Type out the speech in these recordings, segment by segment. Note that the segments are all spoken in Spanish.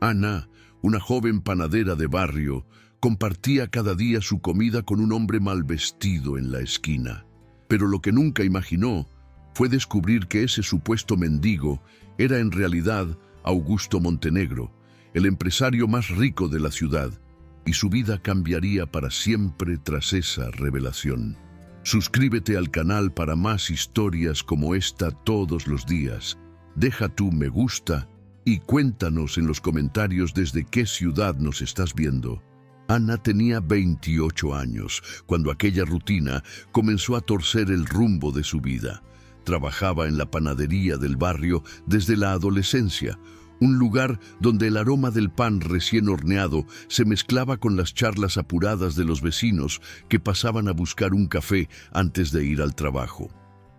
Ana, una joven panadera de barrio, compartía cada día su comida con un hombre mal vestido en la esquina. Pero lo que nunca imaginó fue descubrir que ese supuesto mendigo era en realidad Augusto Montenegro, el empresario más rico de la ciudad, y su vida cambiaría para siempre tras esa revelación. Suscríbete al canal para más historias como esta todos los días. Deja tu me gusta y cuéntanos en los comentarios desde qué ciudad nos estás viendo. Ana tenía 28 años cuando aquella rutina comenzó a torcer el rumbo de su vida. Trabajaba en la panadería del barrio desde la adolescencia, un lugar donde el aroma del pan recién horneado se mezclaba con las charlas apuradas de los vecinos que pasaban a buscar un café antes de ir al trabajo.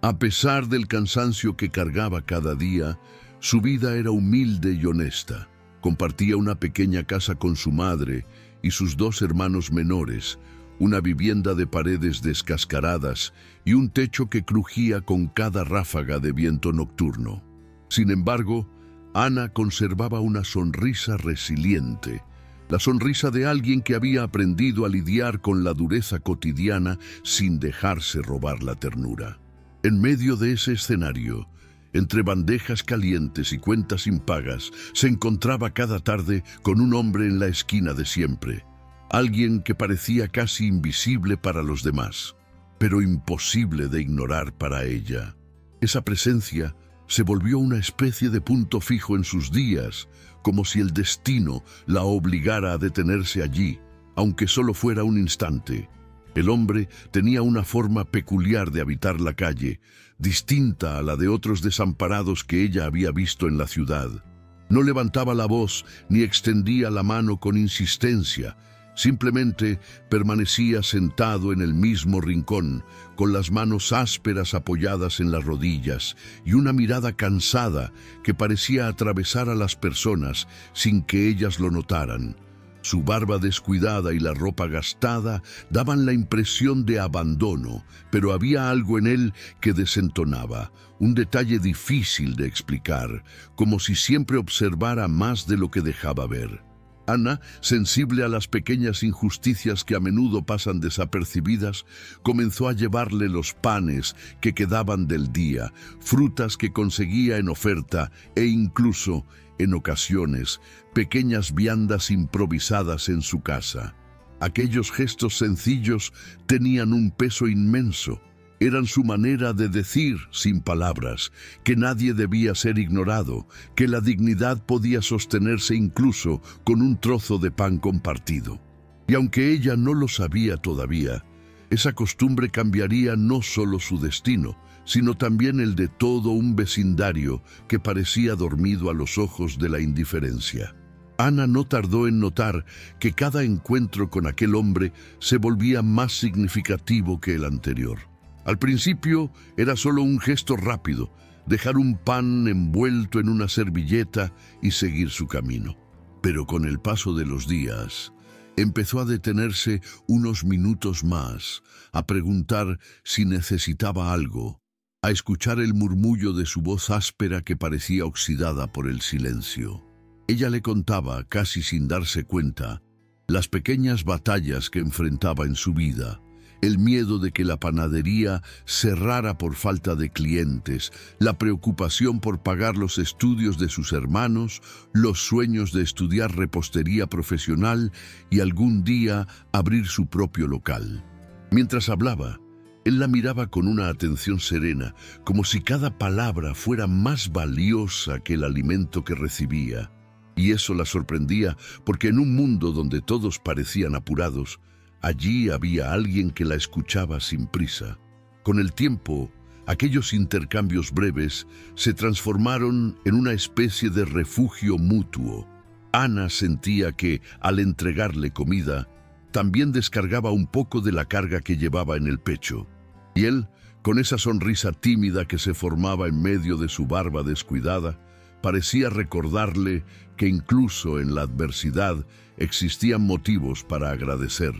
A pesar del cansancio que cargaba cada día, su vida era humilde y honesta. Compartía una pequeña casa con su madre y sus 2 hermanos menores, una vivienda de paredes descascaradas y un techo que crujía con cada ráfaga de viento nocturno. Sin embargo, Ana conservaba una sonrisa resiliente, la sonrisa de alguien que había aprendido a lidiar con la dureza cotidiana sin dejarse robar la ternura. En medio de ese escenario, entre bandejas calientes y cuentas impagas, se encontraba cada tarde con un hombre en la esquina de siempre, alguien que parecía casi invisible para los demás, pero imposible de ignorar para ella. Esa presencia se volvió una especie de punto fijo en sus días, como si el destino la obligara a detenerse allí, aunque solo fuera un instante. El hombre tenía una forma peculiar de habitar la calle, distinta a la de otros desamparados que ella había visto en la ciudad. No levantaba la voz ni extendía la mano con insistencia, simplemente permanecía sentado en el mismo rincón, con las manos ásperas apoyadas en las rodillas y una mirada cansada que parecía atravesar a las personas sin que ellas lo notaran. Su barba descuidada y la ropa gastada daban la impresión de abandono, pero había algo en él que desentonaba, un detalle difícil de explicar, como si siempre observara más de lo que dejaba ver. Ana, sensible a las pequeñas injusticias que a menudo pasan desapercibidas, comenzó a llevarle los panes que quedaban del día, frutas que conseguía en oferta e incluso, en ocasiones, pequeñas viandas improvisadas en su casa. Aquellos gestos sencillos tenían un peso inmenso. Eran su manera de decir, sin palabras, que nadie debía ser ignorado, que la dignidad podía sostenerse incluso con un trozo de pan compartido. Y aunque ella no lo sabía todavía, esa costumbre cambiaría no solo su destino, sino también el de todo un vecindario que parecía dormido a los ojos de la indiferencia. Ana no tardó en notar que cada encuentro con aquel hombre se volvía más significativo que el anterior. Al principio era solo un gesto rápido, dejar un pan envuelto en una servilleta y seguir su camino. Pero con el paso de los días, empezó a detenerse unos minutos más, a preguntar si necesitaba algo, a escuchar el murmullo de su voz áspera que parecía oxidada por el silencio. Ella le contaba, casi sin darse cuenta, las pequeñas batallas que enfrentaba en su vida, el miedo de que la panadería cerrara por falta de clientes, la preocupación por pagar los estudios de sus hermanos, los sueños de estudiar repostería profesional y algún día abrir su propio local. Mientras hablaba, él la miraba con una atención serena, como si cada palabra fuera más valiosa que el alimento que recibía. Y eso la sorprendía, porque en un mundo donde todos parecían apurados, allí había alguien que la escuchaba sin prisa. Con el tiempo, aquellos intercambios breves se transformaron en una especie de refugio mutuo. Ana sentía que, al entregarle comida, también descargaba un poco de la carga que llevaba en el pecho. Y él, con esa sonrisa tímida que se formaba en medio de su barba descuidada, parecía recordarle que incluso en la adversidad existían motivos para agradecer.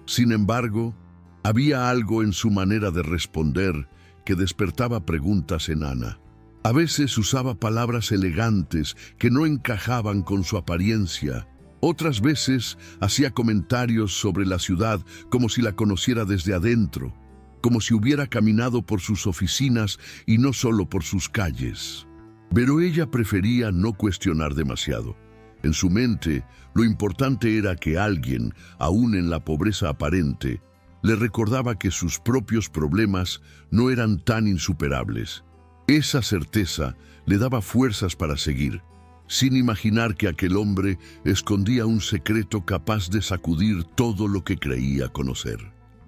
Sin embargo, había algo en su manera de responder que despertaba preguntas en Ana. A veces usaba palabras elegantes que no encajaban con su apariencia. Otras veces hacía comentarios sobre la ciudad como si la conociera desde adentro, como si hubiera caminado por sus oficinas y no solo por sus calles. Pero ella prefería no cuestionar demasiado. En su mente, lo importante era que alguien, aún en la pobreza aparente, le recordaba que sus propios problemas no eran tan insuperables. Esa certeza le daba fuerzas para seguir, sin imaginar que aquel hombre escondía un secreto capaz de sacudir todo lo que creía conocer.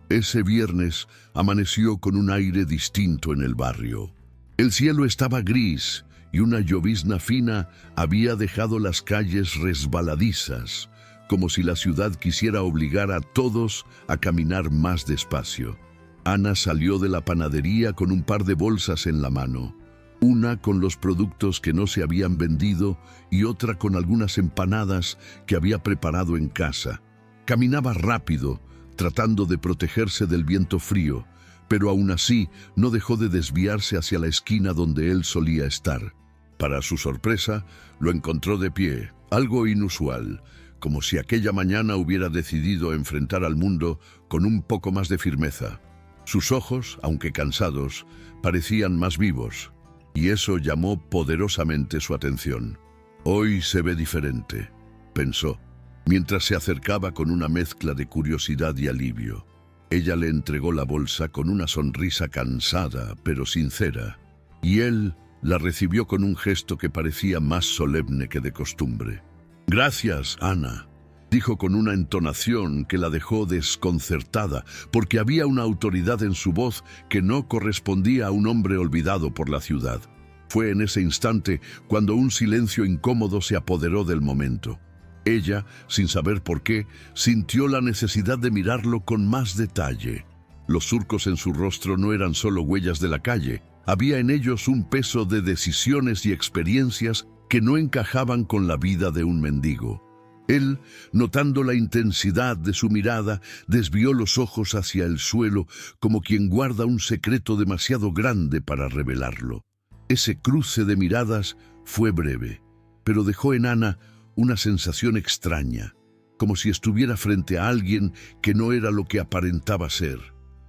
Ese viernes amaneció con un aire distinto en el barrio. El cielo estaba gris y una llovizna fina había dejado las calles resbaladizas, como si la ciudad quisiera obligar a todos a caminar más despacio. Ana salió de la panadería con un par de bolsas en la mano, una con los productos que no se habían vendido y otra con algunas empanadas que había preparado en casa. Caminaba rápido, tratando de protegerse del viento frío, pero aún así no dejó de desviarse hacia la esquina donde él solía estar. Para su sorpresa, lo encontró de pie, algo inusual, como si aquella mañana hubiera decidido enfrentar al mundo con un poco más de firmeza. Sus ojos, aunque cansados, parecían más vivos, y eso llamó poderosamente su atención. «Hoy se ve diferente», pensó, mientras se acercaba con una mezcla de curiosidad y alivio. Ella le entregó la bolsa con una sonrisa cansada, pero sincera, y él la recibió con un gesto que parecía más solemne que de costumbre. «Gracias, Ana», dijo con una entonación que la dejó desconcertada, porque había una autoridad en su voz que no correspondía a un hombre olvidado por la ciudad. Fue en ese instante cuando un silencio incómodo se apoderó del momento. Ella, sin saber por qué, sintió la necesidad de mirarlo con más detalle. Los surcos en su rostro no eran solo huellas de la calle, había en ellos un peso de decisiones y experiencias que no encajaban con la vida de un mendigo. Él, notando la intensidad de su mirada, desvió los ojos hacia el suelo como quien guarda un secreto demasiado grande para revelarlo. Ese cruce de miradas fue breve, pero dejó en Ana una sensación extraña, como si estuviera frente a alguien que no era lo que aparentaba ser.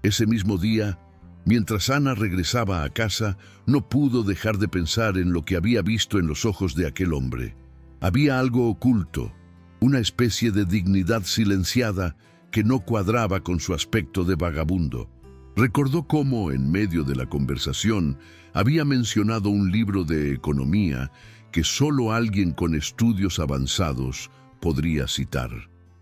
Ese mismo día, mientras Ana regresaba a casa, no pudo dejar de pensar en lo que había visto en los ojos de aquel hombre. Había algo oculto, una especie de dignidad silenciada que no cuadraba con su aspecto de vagabundo. Recordó cómo, en medio de la conversación, había mencionado un libro de economía que solo alguien con estudios avanzados podría citar.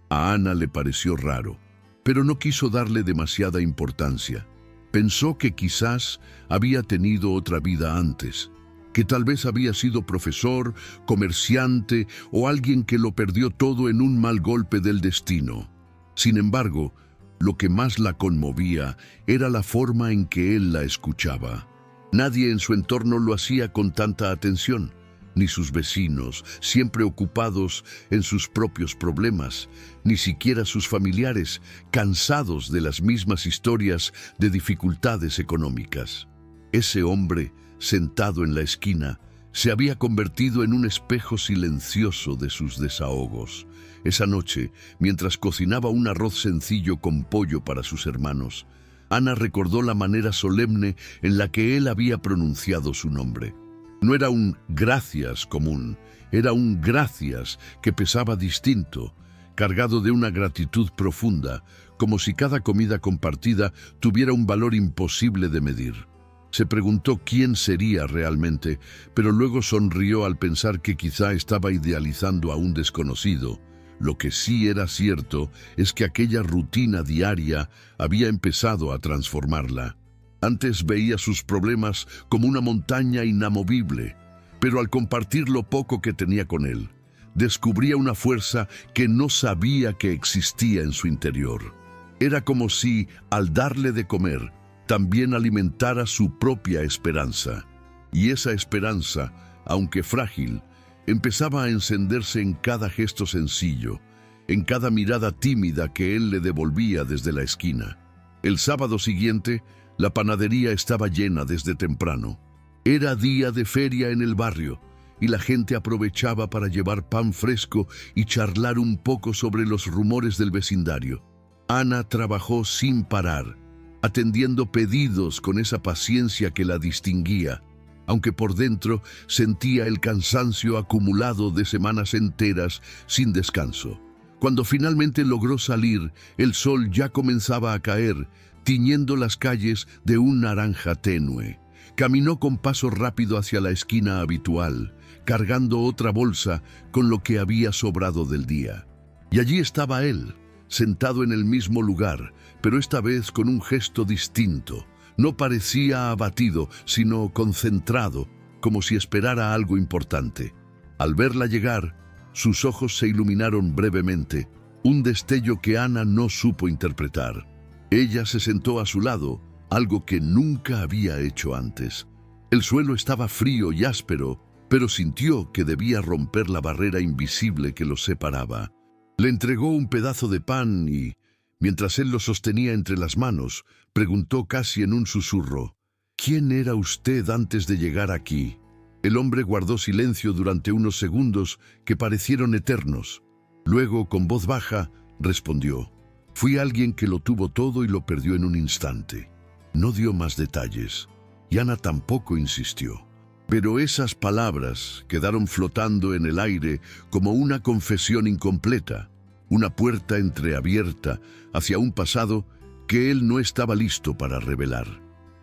A Ana le pareció raro, pero no quiso darle demasiada importancia. Pensó que quizás había tenido otra vida antes, que tal vez había sido profesor, comerciante o alguien que lo perdió todo en un mal golpe del destino. Sin embargo, lo que más la conmovía era la forma en que él la escuchaba. Nadie en su entorno lo hacía con tanta atención, ni sus vecinos, siempre ocupados en sus propios problemas, ni siquiera sus familiares, cansados de las mismas historias de dificultades económicas. Ese hombre, sentado en la esquina, se había convertido en un espejo silencioso de sus desahogos. Esa noche, mientras cocinaba un arroz sencillo con pollo para sus hermanos, Ana recordó la manera solemne en la que él había pronunciado su nombre. No era un gracias común, era un gracias que pesaba distinto, cargado de una gratitud profunda, como si cada comida compartida tuviera un valor imposible de medir. Se preguntó quién sería realmente, pero luego sonrió al pensar que quizá estaba idealizando a un desconocido. Lo que sí era cierto es que aquella rutina diaria había empezado a transformarla. Antes veía sus problemas como una montaña inamovible, pero al compartir lo poco que tenía con él, descubría una fuerza que no sabía que existía en su interior. Era como si, al darle de comer, también alimentara su propia esperanza. Y esa esperanza, aunque frágil, empezaba a encenderse en cada gesto sencillo, en cada mirada tímida que él le devolvía desde la esquina. El sábado siguiente, la panadería estaba llena desde temprano. Era día de feria en el barrio y la gente aprovechaba para llevar pan fresco y charlar un poco sobre los rumores del vecindario. Ana trabajó sin parar, atendiendo pedidos con esa paciencia que la distinguía, aunque por dentro sentía el cansancio acumulado de semanas enteras sin descanso. Cuando finalmente logró salir, el sol ya comenzaba a caer, tiñendo las calles de un naranja tenue. Caminó con paso rápido hacia la esquina habitual, cargando otra bolsa con lo que había sobrado del día. Y allí estaba él, sentado en el mismo lugar, pero esta vez con un gesto distinto. No parecía abatido, sino concentrado, como si esperara algo importante. Al verla llegar, sus ojos se iluminaron brevemente, un destello que Ana no supo interpretar. Ella se sentó a su lado, algo que nunca había hecho antes. El suelo estaba frío y áspero, pero sintió que debía romper la barrera invisible que los separaba. Le entregó un pedazo de pan y, mientras él lo sostenía entre las manos, preguntó casi en un susurro: «¿Quién era usted antes de llegar aquí?». El hombre guardó silencio durante unos segundos que parecieron eternos. Luego, con voz baja, respondió: «Fui alguien que lo tuvo todo y lo perdió en un instante». No dio más detalles, y Ana tampoco insistió. Pero esas palabras quedaron flotando en el aire como una confesión incompleta, una puerta entreabierta hacia un pasado que él no estaba listo para revelar.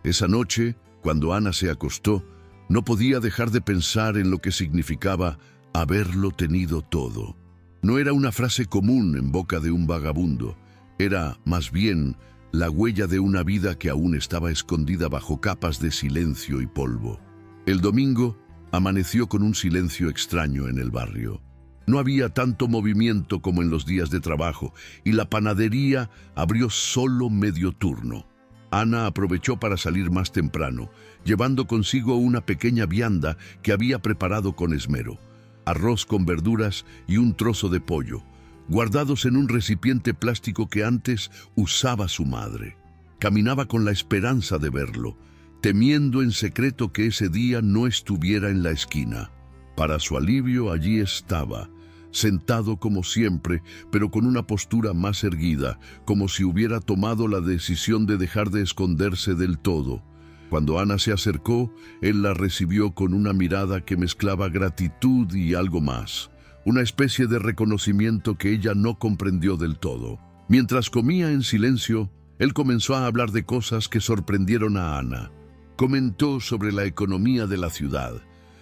Esa noche, cuando Ana se acostó, no podía dejar de pensar en lo que significaba haberlo tenido todo. No era una frase común en boca de un vagabundo, era, más bien, la huella de una vida que aún estaba escondida bajo capas de silencio y polvo. El domingo amaneció con un silencio extraño en el barrio. No había tanto movimiento como en los días de trabajo y la panadería abrió solo medio turno. Ana aprovechó para salir más temprano, llevando consigo una pequeña vianda que había preparado con esmero, arroz con verduras y un trozo de pollo, guardados en un recipiente plástico que antes usaba su madre. Caminaba con la esperanza de verlo, temiendo en secreto que ese día no estuviera en la esquina. Para su alivio, allí estaba, sentado como siempre, pero con una postura más erguida, como si hubiera tomado la decisión de dejar de esconderse del todo. Cuando Ana se acercó, él la recibió con una mirada que mezclaba gratitud y algo más, una especie de reconocimiento que ella no comprendió del todo. Mientras comía en silencio, él comenzó a hablar de cosas que sorprendieron a Ana. Comentó sobre la economía de la ciudad,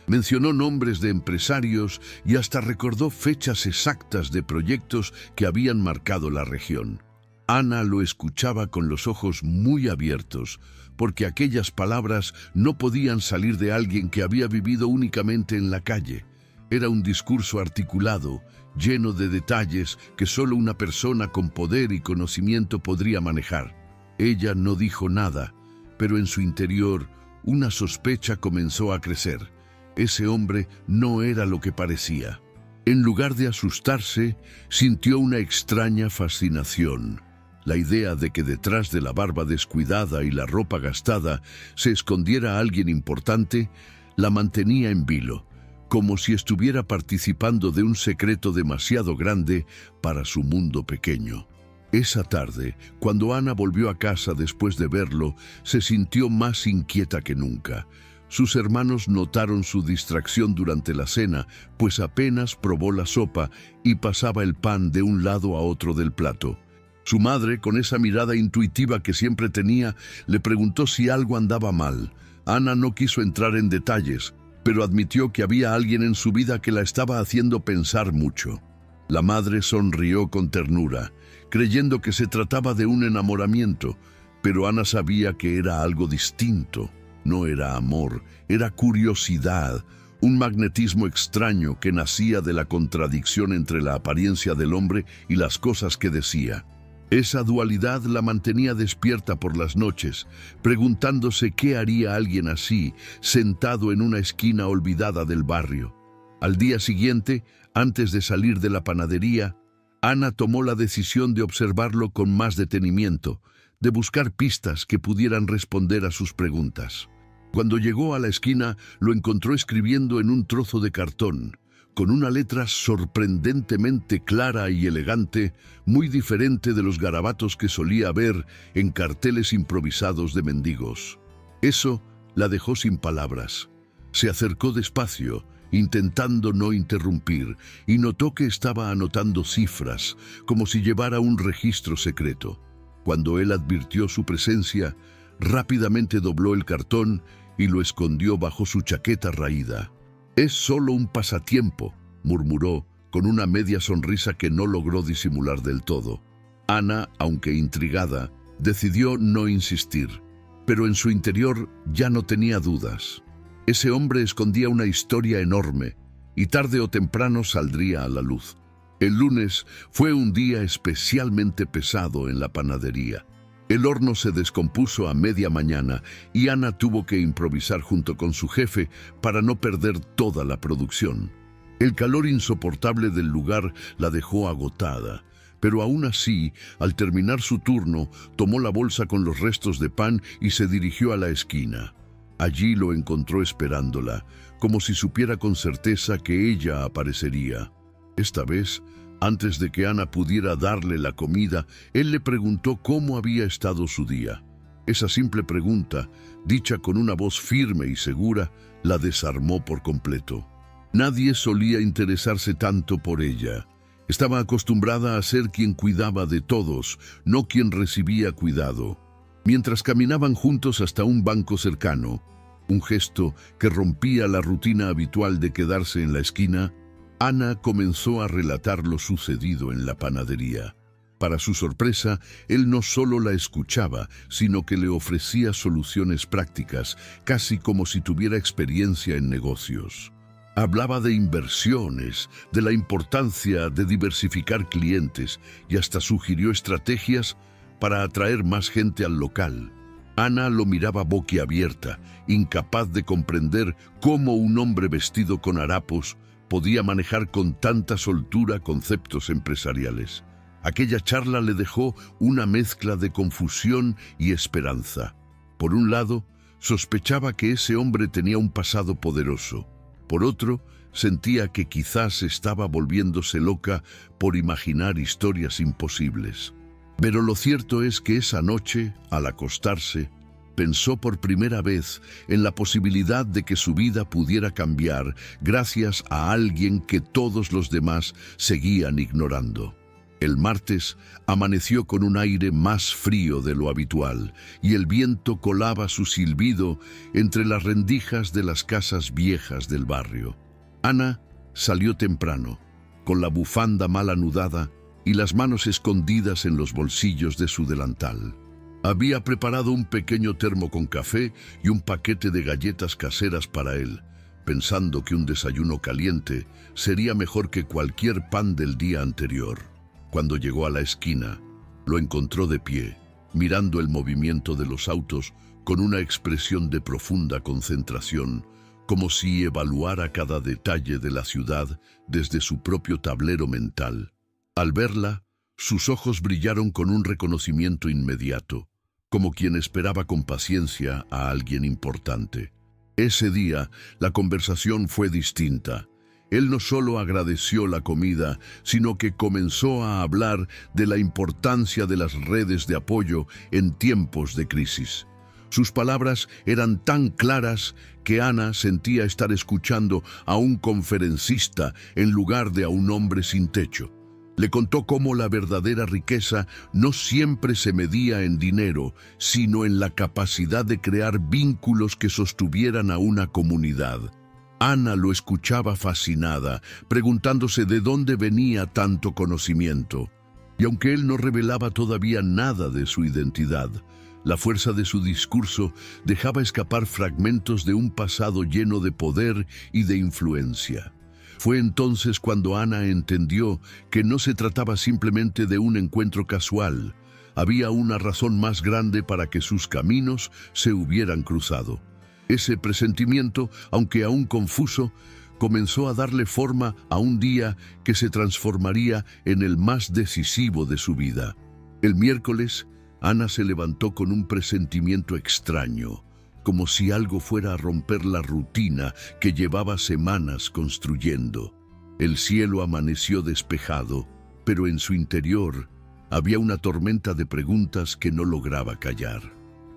mencionó nombres de empresarios y hasta recordó fechas exactas de proyectos que habían marcado la región. Ana lo escuchaba con los ojos muy abiertos, porque aquellas palabras no podían salir de alguien que había vivido únicamente en la calle. Era un discurso articulado, lleno de detalles que solo una persona con poder y conocimiento podría manejar. Ella no dijo nada, pero en su interior una sospecha comenzó a crecer. Ese hombre no era lo que parecía. En lugar de asustarse, sintió una extraña fascinación. La idea de que detrás de la barba descuidada y la ropa gastada se escondiera alguien importante la mantenía en vilo, como si estuviera participando de un secreto demasiado grande para su mundo pequeño. Esa tarde, cuando Ana volvió a casa después de verlo, se sintió más inquieta que nunca. Sus hermanos notaron su distracción durante la cena, pues apenas probó la sopa y pasaba el pan de un lado a otro del plato. Su madre, con esa mirada intuitiva que siempre tenía, le preguntó si algo andaba mal. Ana no quiso entrar en detalles, pero admitió que había alguien en su vida que la estaba haciendo pensar mucho. La madre sonrió con ternura, creyendo que se trataba de un enamoramiento, pero Ana sabía que era algo distinto. No era amor, era curiosidad, un magnetismo extraño que nacía de la contradicción entre la apariencia del hombre y las cosas que decía. Esa dualidad la mantenía despierta por las noches, preguntándose qué haría alguien así, sentado en una esquina olvidada del barrio. Al día siguiente, antes de salir de la panadería, Ana tomó la decisión de observarlo con más detenimiento, de buscar pistas que pudieran responder a sus preguntas. Cuando llegó a la esquina, lo encontró escribiendo en un trozo de cartón, con una letra sorprendentemente clara y elegante, muy diferente de los garabatos que solía ver en carteles improvisados de mendigos. Eso la dejó sin palabras. Se acercó despacio, intentando no interrumpir, y notó que estaba anotando cifras, como si llevara un registro secreto. Cuando él advirtió su presencia, rápidamente dobló el cartón y lo escondió bajo su chaqueta raída. «Es solo un pasatiempo», murmuró, con una media sonrisa que no logró disimular del todo. Ana, aunque intrigada, decidió no insistir, pero en su interior ya no tenía dudas. Ese hombre escondía una historia enorme, y tarde o temprano saldría a la luz. El lunes fue un día especialmente pesado en la panadería. El horno se descompuso a media mañana y Ana tuvo que improvisar junto con su jefe para no perder toda la producción. El calor insoportable del lugar la dejó agotada, pero aún así, al terminar su turno, tomó la bolsa con los restos de pan y se dirigió a la esquina. Allí lo encontró esperándola, como si supiera con certeza que ella aparecería. Esta vez, antes de que Ana pudiera darle la comida, él le preguntó cómo había estado su día. Esa simple pregunta, dicha con una voz firme y segura, la desarmó por completo. Nadie solía interesarse tanto por ella. Estaba acostumbrada a ser quien cuidaba de todos, no quien recibía cuidado. Mientras caminaban juntos hasta un banco cercano, un gesto que rompía la rutina habitual de quedarse en la esquina, Ana comenzó a relatar lo sucedido en la panadería. Para su sorpresa, él no solo la escuchaba, sino que le ofrecía soluciones prácticas, casi como si tuviera experiencia en negocios. Hablaba de inversiones, de la importancia de diversificar clientes y hasta sugirió estrategias para atraer más gente al local. Ana lo miraba boquiabierta, incapaz de comprender cómo un hombre vestido con harapos podía manejar con tanta soltura conceptos empresariales. Aquella charla le dejó una mezcla de confusión y esperanza. Por un lado, sospechaba que ese hombre tenía un pasado poderoso. Por otro, sentía que quizás estaba volviéndose loca por imaginar historias imposibles. Pero lo cierto es que esa noche, al acostarse, pensó por primera vez en la posibilidad de que su vida pudiera cambiar gracias a alguien que todos los demás seguían ignorando. El martes amaneció con un aire más frío de lo habitual y el viento colaba su silbido entre las rendijas de las casas viejas del barrio. Ana salió temprano, con la bufanda mal anudada y las manos escondidas en los bolsillos de su delantal. Había preparado un pequeño termo con café y un paquete de galletas caseras para él, pensando que un desayuno caliente sería mejor que cualquier pan del día anterior. Cuando llegó a la esquina, lo encontró de pie, mirando el movimiento de los autos con una expresión de profunda concentración, como si evaluara cada detalle de la ciudad desde su propio tablero mental. Al verla, sus ojos brillaron con un reconocimiento inmediato, como quien esperaba con paciencia a alguien importante. Ese día, la conversación fue distinta. Él no solo agradeció la comida, sino que comenzó a hablar de la importancia de las redes de apoyo en tiempos de crisis. Sus palabras eran tan claras que Ana sentía estar escuchando a un conferencista en lugar de a un hombre sin techo. Le contó cómo la verdadera riqueza no siempre se medía en dinero, sino en la capacidad de crear vínculos que sostuvieran a una comunidad. Ana lo escuchaba fascinada, preguntándose de dónde venía tanto conocimiento. Y aunque él no revelaba todavía nada de su identidad, la fuerza de su discurso dejaba escapar fragmentos de un pasado lleno de poder y de influencia. Fue entonces cuando Ana entendió que no se trataba simplemente de un encuentro casual. Había una razón más grande para que sus caminos se hubieran cruzado. Ese presentimiento, aunque aún confuso, comenzó a darle forma a un día que se transformaría en el más decisivo de su vida. El miércoles, Ana se levantó con un presentimiento extraño. como si algo fuera a romper la rutina que llevaba semanas construyendo. El cielo amaneció despejado, pero en su interior había una tormenta de preguntas que no lograba callar.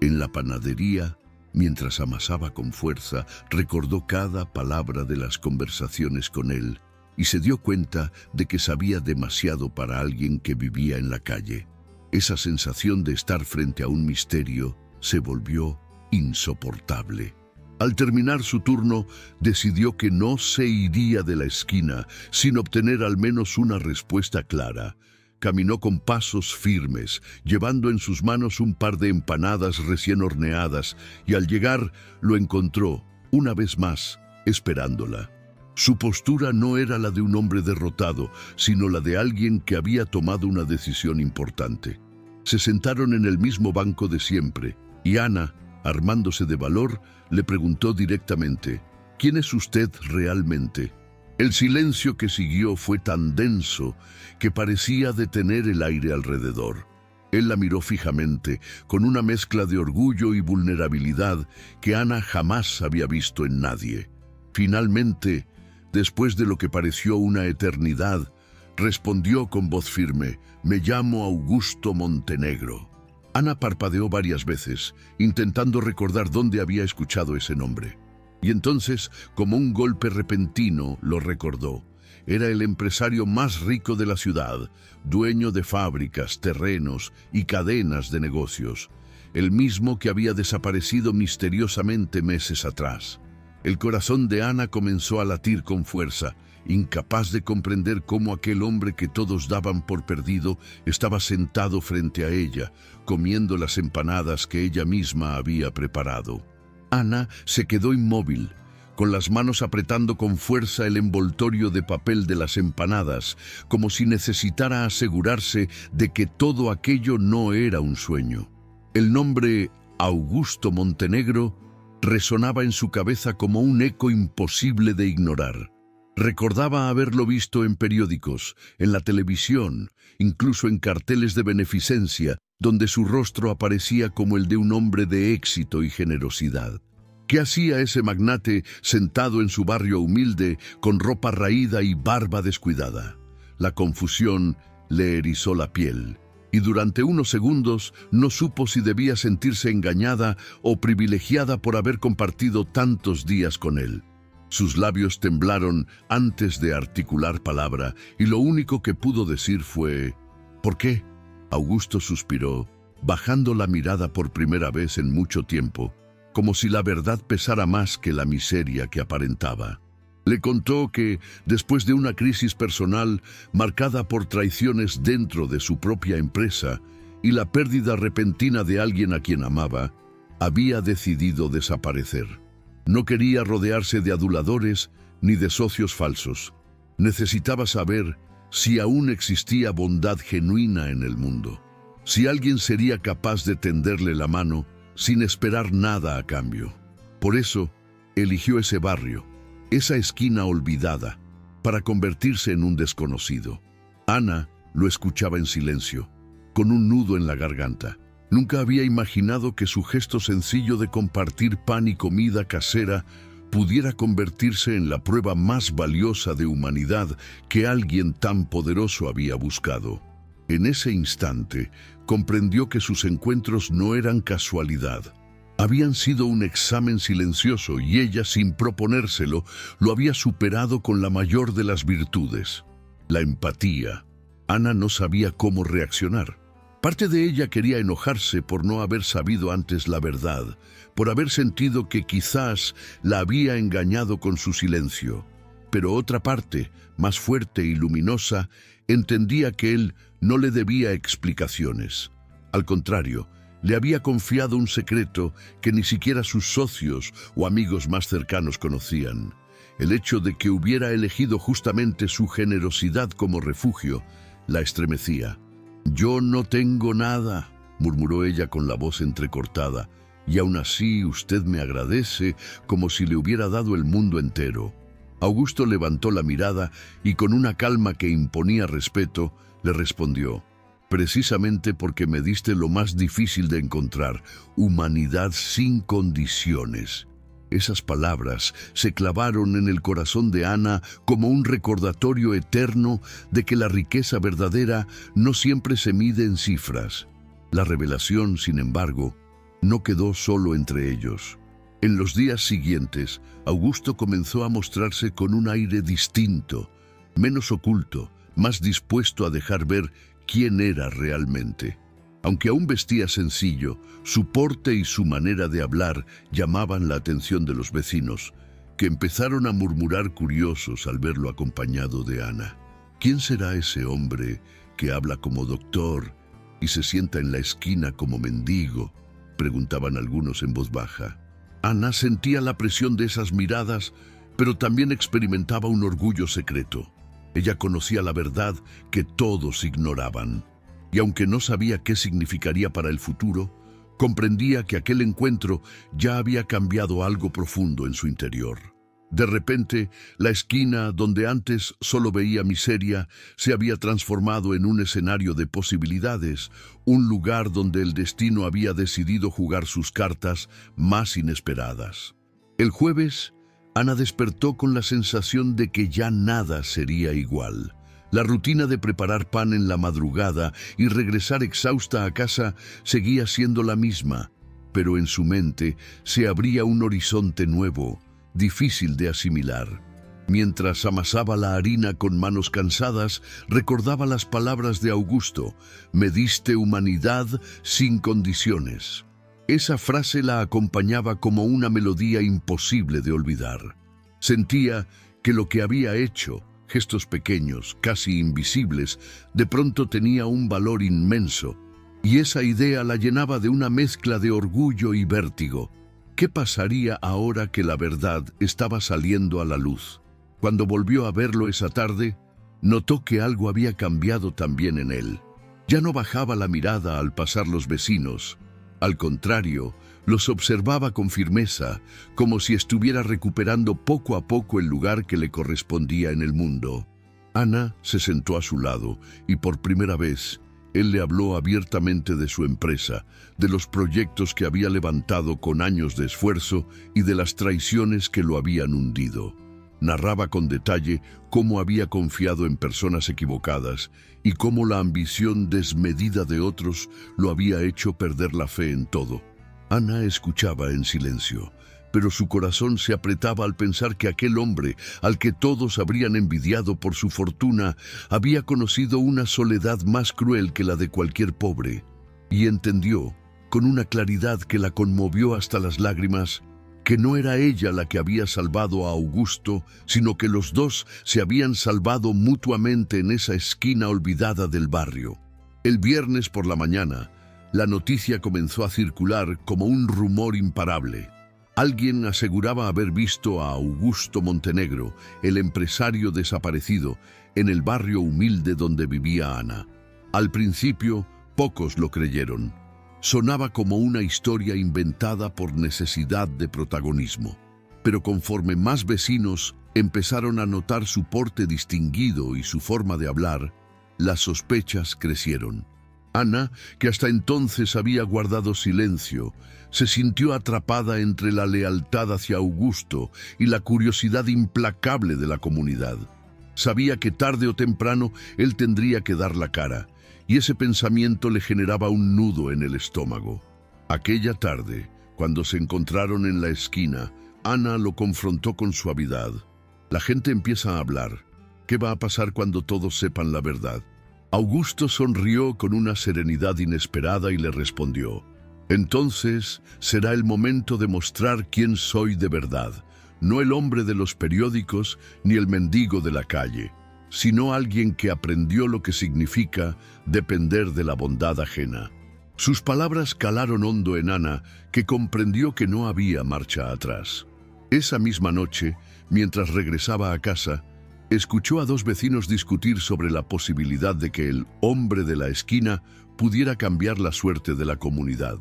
En la panadería, mientras amasaba con fuerza, recordó cada palabra de las conversaciones con él y se dio cuenta de que sabía demasiado para alguien que vivía en la calle. Esa sensación de estar frente a un misterio se volvió insoportable. Al terminar su turno, decidió que no se iría de la esquina sin obtener al menos una respuesta clara. Caminó con pasos firmes, llevando en sus manos un par de empanadas recién horneadas, y al llegar lo encontró, una vez más, esperándola. Su postura no era la de un hombre derrotado, sino la de alguien que había tomado una decisión importante. Se sentaron en el mismo banco de siempre, y Ana, armándose de valor, le preguntó directamente: ¿quién es usted realmente? El silencio que siguió fue tan denso que parecía detener el aire alrededor. Él la miró fijamente, con una mezcla de orgullo y vulnerabilidad que Ana jamás había visto en nadie. Finalmente, después de lo que pareció una eternidad, respondió con voz firme: «Me llamo Augusto Montenegro». Ana parpadeó varias veces, intentando recordar dónde había escuchado ese nombre. Y entonces, como un golpe repentino, lo recordó. Era el empresario más rico de la ciudad, dueño de fábricas, terrenos y cadenas de negocios, el mismo que había desaparecido misteriosamente meses atrás. El corazón de Ana comenzó a latir con fuerza, incapaz de comprender cómo aquel hombre que todos daban por perdido estaba sentado frente a ella, comiendo las empanadas que ella misma había preparado. Ana se quedó inmóvil, con las manos apretando con fuerza el envoltorio de papel de las empanadas, como si necesitara asegurarse de que todo aquello no era un sueño. El nombre Augusto Montenegro resonaba en su cabeza como un eco imposible de ignorar. Recordaba haberlo visto en periódicos, en la televisión, incluso en carteles de beneficencia, donde su rostro aparecía como el de un hombre de éxito y generosidad. ¿Qué hacía ese magnate sentado en su barrio humilde, con ropa raída y barba descuidada? La confusión le erizó la piel, y durante unos segundos no supo si debía sentirse engañada o privilegiada por haber compartido tantos días con él. Sus labios temblaron antes de articular palabra, y lo único que pudo decir fue: «¿Por qué?». Augusto suspiró, bajando la mirada por primera vez en mucho tiempo, como si la verdad pesara más que la miseria que aparentaba. Le contó que, después de una crisis personal marcada por traiciones dentro de su propia empresa y la pérdida repentina de alguien a quien amaba, había decidido desaparecer. No quería rodearse de aduladores ni de socios falsos. Necesitaba saber si aún existía bondad genuina en el mundo, si alguien sería capaz de tenderle la mano sin esperar nada a cambio. Por eso, eligió ese barrio, esa esquina olvidada, para convertirse en un desconocido. Ana lo escuchaba en silencio, con un nudo en la garganta. Nunca había imaginado que su gesto sencillo de compartir pan y comida casera pudiera convertirse en la prueba más valiosa de humanidad que alguien tan poderoso había buscado. En ese instante, comprendió que sus encuentros no eran casualidad. Habían sido un examen silencioso y ella, sin proponérselo, lo había superado con la mayor de las virtudes: la empatía. Ana no sabía cómo reaccionar. Parte de ella quería enojarse por no haber sabido antes la verdad, por haber sentido que quizás la había engañado con su silencio. Pero otra parte, más fuerte y luminosa, entendía que él no le debía explicaciones. Al contrario, le había confiado un secreto que ni siquiera sus socios o amigos más cercanos conocían. El hecho de que hubiera elegido justamente su generosidad como refugio la estremecía. «Yo no tengo nada», murmuró ella con la voz entrecortada, «y aún así usted me agradece como si le hubiera dado el mundo entero». Augusto levantó la mirada y con una calma que imponía respeto, le respondió: precisamente porque me diste lo más difícil de encontrar, humanidad sin condiciones. Esas palabras se clavaron en el corazón de Ana como un recordatorio eterno de que la riqueza verdadera no siempre se mide en cifras. La revelación, sin embargo, no quedó solo entre ellos. En los días siguientes, Augusto comenzó a mostrarse con un aire distinto, menos oculto, más dispuesto a dejar ver quién era realmente. Aunque aún vestía sencillo, su porte y su manera de hablar llamaban la atención de los vecinos, que empezaron a murmurar curiosos al verlo acompañado de Ana. ¿Quién será ese hombre que habla como doctor y se sienta en la esquina como mendigo?, preguntaban algunos en voz baja. Ana sentía la presión de esas miradas, pero también experimentaba un orgullo secreto. Ella conocía la verdad que todos ignoraban. Y aunque no sabía qué significaría para el futuro, comprendía que aquel encuentro ya había cambiado algo profundo en su interior. De repente, la esquina donde antes solo veía miseria se había transformado en un escenario de posibilidades, un lugar donde el destino había decidido jugar sus cartas más inesperadas. El jueves, Ana despertó con la sensación de que ya nada sería igual. La rutina de preparar pan en la madrugada y regresar exhausta a casa seguía siendo la misma, pero en su mente se abría un horizonte nuevo, difícil de asimilar. Mientras amasaba la harina con manos cansadas, recordaba las palabras de Augusto: «Me diste humanidad sin condiciones». Esa frase la acompañaba como una melodía imposible de olvidar. Sentía que lo que había hecho, gestos pequeños, casi invisibles, de pronto tenía un valor inmenso, y esa idea la llenaba de una mezcla de orgullo y vértigo. ¿Qué pasaría ahora que la verdad estaba saliendo a la luz? Cuando volvió a verlo esa tarde, notó que algo había cambiado también en él. Ya no bajaba la mirada al pasar los vecinos. Al contrario, los observaba con firmeza, como si estuviera recuperando poco a poco el lugar que le correspondía en el mundo. Ana se sentó a su lado y por primera vez él le habló abiertamente de su empresa, de los proyectos que había levantado con años de esfuerzo y de las traiciones que lo habían hundido. Narraba con detalle cómo había confiado en personas equivocadas y cómo la ambición desmedida de otros lo había hecho perder la fe en todo. Ana escuchaba en silencio, pero su corazón se apretaba al pensar que aquel hombre, al que todos habrían envidiado por su fortuna, había conocido una soledad más cruel que la de cualquier pobre, y entendió, con una claridad que la conmovió hasta las lágrimas, que no era ella la que había salvado a Augusto, sino que los dos se habían salvado mutuamente en esa esquina olvidada del barrio. El viernes por la mañana, la noticia comenzó a circular como un rumor imparable. Alguien aseguraba haber visto a Augusto Montenegro, el empresario desaparecido, en el barrio humilde donde vivía Ana. Al principio, pocos lo creyeron. Sonaba como una historia inventada por necesidad de protagonismo. Pero conforme más vecinos empezaron a notar su porte distinguido y su forma de hablar, las sospechas crecieron. Ana, que hasta entonces había guardado silencio, se sintió atrapada entre la lealtad hacia Augusto y la curiosidad implacable de la comunidad. Sabía que tarde o temprano él tendría que dar la cara, y ese pensamiento le generaba un nudo en el estómago. Aquella tarde, cuando se encontraron en la esquina, Ana lo confrontó con suavidad. La gente empieza a hablar. ¿Qué va a pasar cuando todos sepan la verdad? Augusto sonrió con una serenidad inesperada y le respondió: «Entonces será el momento de mostrar quién soy de verdad, no el hombre de los periódicos ni el mendigo de la calle, sino alguien que aprendió lo que significa depender de la bondad ajena». Sus palabras calaron hondo en Ana, que comprendió que no había marcha atrás. Esa misma noche, mientras regresaba a casa, escuchó a dos vecinos discutir sobre la posibilidad de que el hombre de la esquina pudiera cambiar la suerte de la comunidad.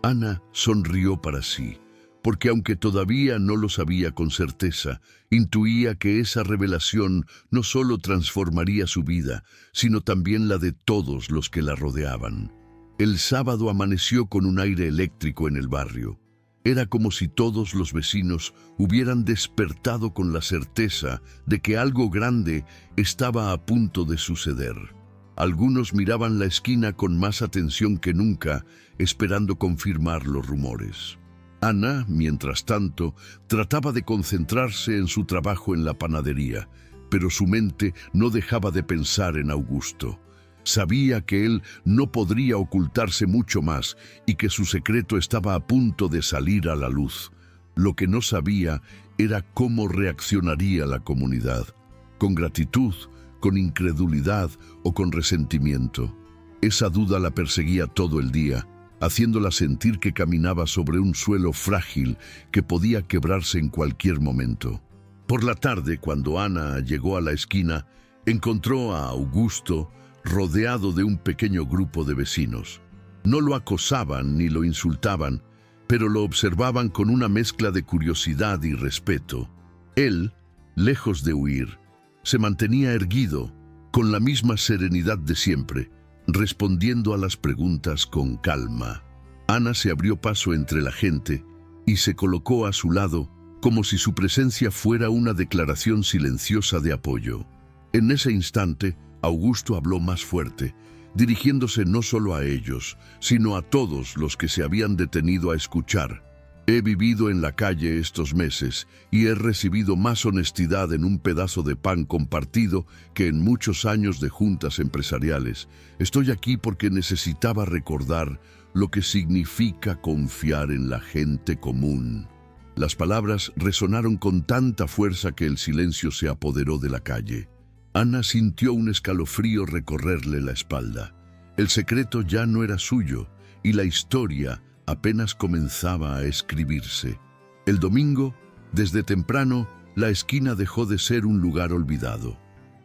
Ana sonrió para sí, porque aunque todavía no lo sabía con certeza, intuía que esa revelación no solo transformaría su vida, sino también la de todos los que la rodeaban. El sábado amaneció con un aire eléctrico en el barrio. Era como si todos los vecinos hubieran despertado con la certeza de que algo grande estaba a punto de suceder. Algunos miraban la esquina con más atención que nunca, esperando confirmar los rumores. Ana, mientras tanto, trataba de concentrarse en su trabajo en la panadería, pero su mente no dejaba de pensar en Augusto. Sabía que él no podría ocultarse mucho más y que su secreto estaba a punto de salir a la luz. Lo que no sabía era cómo reaccionaría la comunidad, con gratitud, con incredulidad o con resentimiento. Esa duda la perseguía todo el día, haciéndola sentir que caminaba sobre un suelo frágil que podía quebrarse en cualquier momento. Por la tarde, cuando Ana llegó a la esquina, encontró a Augusto rodeado de un pequeño grupo de vecinos. No lo acosaban ni lo insultaban, pero lo observaban con una mezcla de curiosidad y respeto. Él, lejos de huir, se mantenía erguido, con la misma serenidad de siempre, respondiendo a las preguntas con calma. Ana se abrió paso entre la gente y se colocó a su lado como si su presencia fuera una declaración silenciosa de apoyo. En ese instante, Augusto habló más fuerte, dirigiéndose no solo a ellos, sino a todos los que se habían detenido a escuchar. He vivido en la calle estos meses y he recibido más honestidad en un pedazo de pan compartido que en muchos años de juntas empresariales. Estoy aquí porque necesitaba recordar lo que significa confiar en la gente común. Las palabras resonaron con tanta fuerza que el silencio se apoderó de la calle. Ana sintió un escalofrío recorrerle la espalda. El secreto ya no era suyo y la historia apenas comenzaba a escribirse. El domingo, desde temprano, la esquina dejó de ser un lugar olvidado.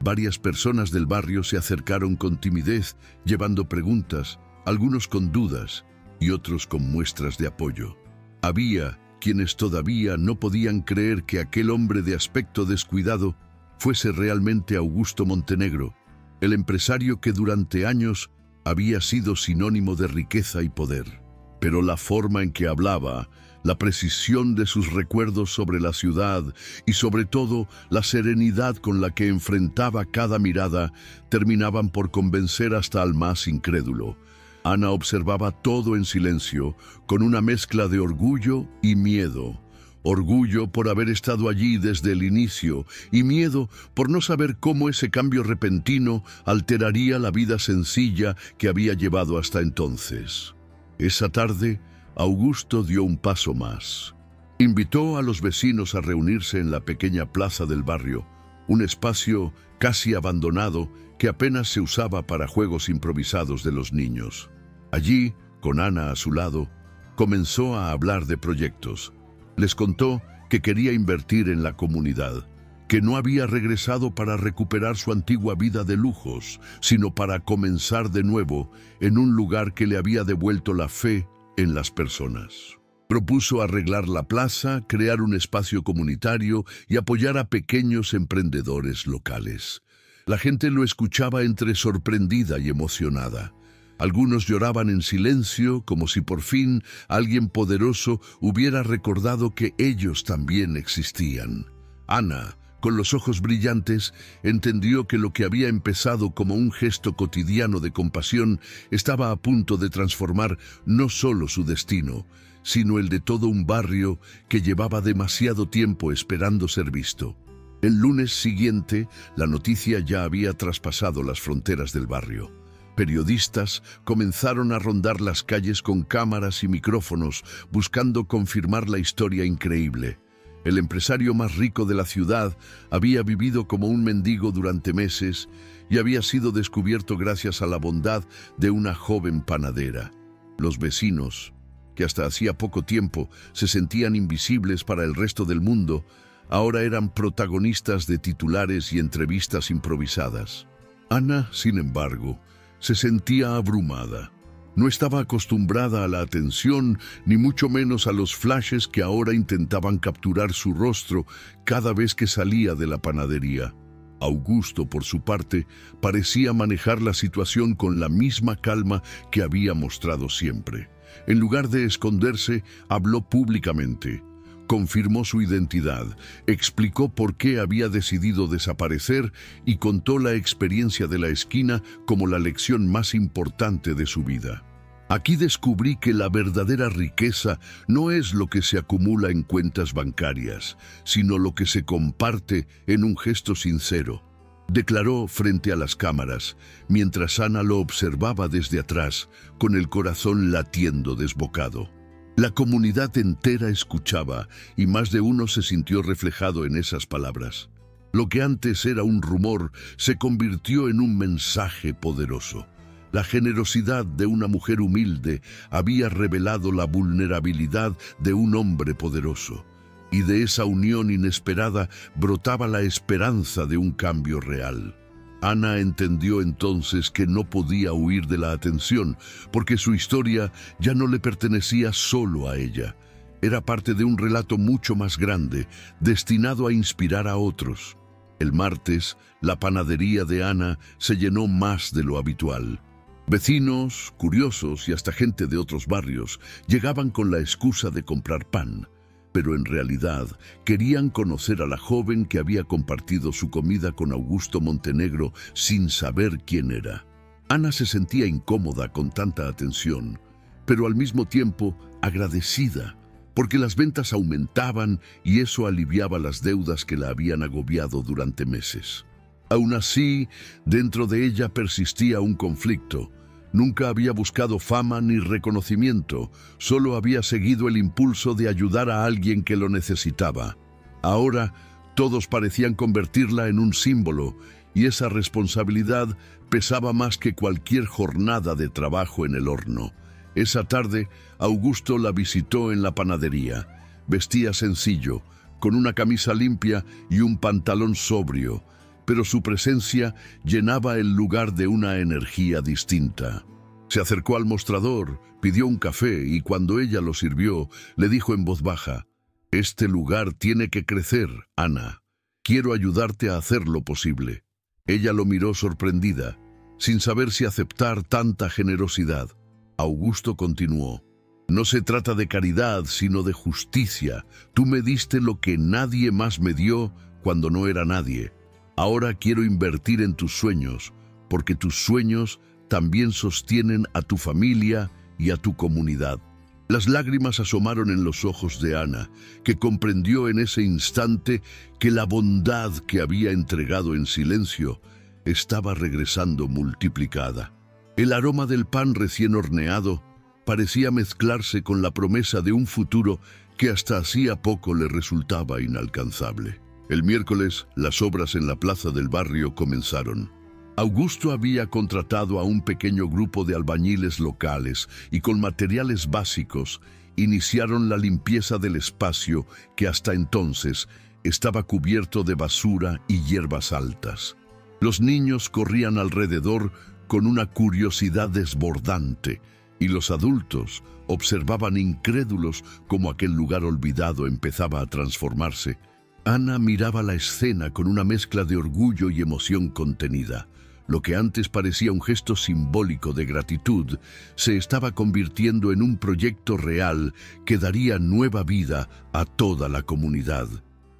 Varias personas del barrio se acercaron con timidez, llevando preguntas, algunos con dudas y otros con muestras de apoyo. Había quienes todavía no podían creer que aquel hombre de aspecto descuidado fuese realmente Augusto Montenegro, el empresario que durante años había sido sinónimo de riqueza y poder. Pero la forma en que hablaba, la precisión de sus recuerdos sobre la ciudad y sobre todo la serenidad con la que enfrentaba cada mirada terminaban por convencer hasta al más incrédulo. Ana observaba todo en silencio, con una mezcla de orgullo y miedo. Orgullo por haber estado allí desde el inicio y miedo por no saber cómo ese cambio repentino alteraría la vida sencilla que había llevado hasta entonces. Esa tarde, Augusto dio un paso más. Invitó a los vecinos a reunirse en la pequeña plaza del barrio, un espacio casi abandonado que apenas se usaba para juegos improvisados de los niños. Allí, con Ana a su lado, comenzó a hablar de proyectos. Les contó que quería invertir en la comunidad, que no había regresado para recuperar su antigua vida de lujos, sino para comenzar de nuevo en un lugar que le había devuelto la fe en las personas. Propuso arreglar la plaza, crear un espacio comunitario y apoyar a pequeños emprendedores locales. La gente lo escuchaba entre sorprendida y emocionada. Algunos lloraban en silencio, como si por fin alguien poderoso hubiera recordado que ellos también existían. Ana, con los ojos brillantes, entendió que lo que había empezado como un gesto cotidiano de compasión estaba a punto de transformar no solo su destino, sino el de todo un barrio que llevaba demasiado tiempo esperando ser visto. El lunes siguiente, la noticia ya había traspasado las fronteras del barrio. Periodistas comenzaron a rondar las calles con cámaras y micrófonos, buscando confirmar la historia increíble. El empresario más rico de la ciudad había vivido como un mendigo durante meses y había sido descubierto gracias a la bondad de una joven panadera. Los vecinos, que hasta hacía poco tiempo se sentían invisibles para el resto del mundo, ahora eran protagonistas de titulares y entrevistas improvisadas. Ana, sin embargo, se sentía abrumada. No estaba acostumbrada a la atención, ni mucho menos a los flashes que ahora intentaban capturar su rostro cada vez que salía de la panadería. Augusto, por su parte, parecía manejar la situación con la misma calma que había mostrado siempre. En lugar de esconderse, habló públicamente. Confirmó su identidad, explicó por qué había decidido desaparecer y contó la experiencia de la esquina como la lección más importante de su vida. Aquí descubrí que la verdadera riqueza no es lo que se acumula en cuentas bancarias, sino lo que se comparte en un gesto sincero, declaró frente a las cámaras, mientras Ana lo observaba desde atrás, con el corazón latiendo desbocado. La comunidad entera escuchaba y más de uno se sintió reflejado en esas palabras. Lo que antes era un rumor se convirtió en un mensaje poderoso. La generosidad de una mujer humilde había revelado la vulnerabilidad de un hombre poderoso, y de esa unión inesperada brotaba la esperanza de un cambio real. Ana entendió entonces que no podía huir de la atención, porque su historia ya no le pertenecía solo a ella. Era parte de un relato mucho más grande, destinado a inspirar a otros. El martes, la panadería de Ana se llenó más de lo habitual. Vecinos, curiosos y hasta gente de otros barrios llegaban con la excusa de comprar pan, pero en realidad querían conocer a la joven que había compartido su comida con Augusto Montenegro sin saber quién era. Ana se sentía incómoda con tanta atención, pero al mismo tiempo agradecida, porque las ventas aumentaban y eso aliviaba las deudas que la habían agobiado durante meses. Aún así, dentro de ella persistía un conflicto. Nunca había buscado fama ni reconocimiento, solo había seguido el impulso de ayudar a alguien que lo necesitaba. Ahora, todos parecían convertirla en un símbolo, y esa responsabilidad pesaba más que cualquier jornada de trabajo en el horno. Esa tarde, Augusto la visitó en la panadería. Vestía sencillo, con una camisa limpia y un pantalón sobrio, pero su presencia llenaba el lugar de una energía distinta. Se acercó al mostrador, pidió un café y cuando ella lo sirvió, le dijo en voz baja: «Este lugar tiene que crecer, Ana. Quiero ayudarte a hacer lo posible». Ella lo miró sorprendida, sin saber si aceptar tanta generosidad. Augusto continuó: «No se trata de caridad, sino de justicia. Tú me diste lo que nadie más me dio cuando no era nadie. Ahora quiero invertir en tus sueños, porque tus sueños también sostienen a tu familia y a tu comunidad». Las lágrimas asomaron en los ojos de Ana, que comprendió en ese instante que la bondad que había entregado en silencio estaba regresando multiplicada. El aroma del pan recién horneado parecía mezclarse con la promesa de un futuro que hasta hacía poco le resultaba inalcanzable. El miércoles, las obras en la plaza del barrio comenzaron. Augusto había contratado a un pequeño grupo de albañiles locales y con materiales básicos iniciaron la limpieza del espacio que hasta entonces estaba cubierto de basura y hierbas altas. Los niños corrían alrededor con una curiosidad desbordante y los adultos observaban incrédulos cómo aquel lugar olvidado empezaba a transformarse. Ana miraba la escena con una mezcla de orgullo y emoción contenida. Lo que antes parecía un gesto simbólico de gratitud se estaba convirtiendo en un proyecto real que daría nueva vida a toda la comunidad.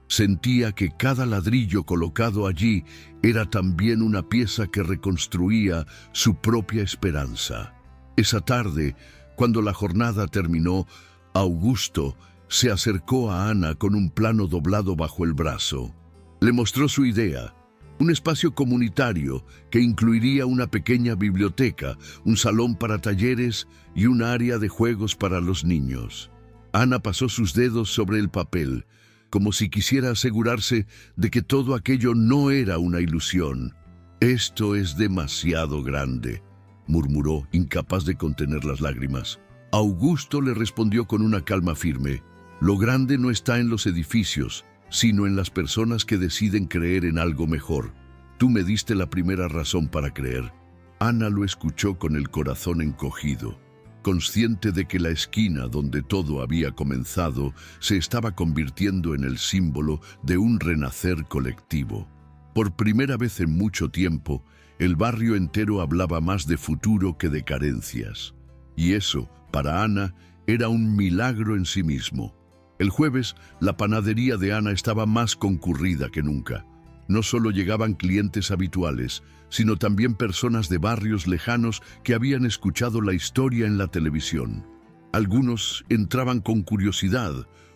Sentía que cada ladrillo colocado allí era también una pieza que reconstruía su propia esperanza. Esa tarde, cuando la jornada terminó, Augusto se acercó a Ana con un plano doblado bajo el brazo. Le mostró su idea: un espacio comunitario que incluiría una pequeña biblioteca, un salón para talleres y un área de juegos para los niños. Ana pasó sus dedos sobre el papel, como si quisiera asegurarse de que todo aquello no era una ilusión. «Esto es demasiado grande», murmuró, incapaz de contener las lágrimas. Augusto le respondió con una calma firme: «Lo grande no está en los edificios, sino en las personas que deciden creer en algo mejor. Tú me diste la primera razón para creer». Ana lo escuchó con el corazón encogido, consciente de que la esquina donde todo había comenzado se estaba convirtiendo en el símbolo de un renacer colectivo. Por primera vez en mucho tiempo, el barrio entero hablaba más de futuro que de carencias. Y eso, para Ana, era un milagro en sí mismo. El jueves, la panadería de Ana estaba más concurrida que nunca. No solo llegaban clientes habituales, sino también personas de barrios lejanos que habían escuchado la historia en la televisión. Algunos entraban con curiosidad,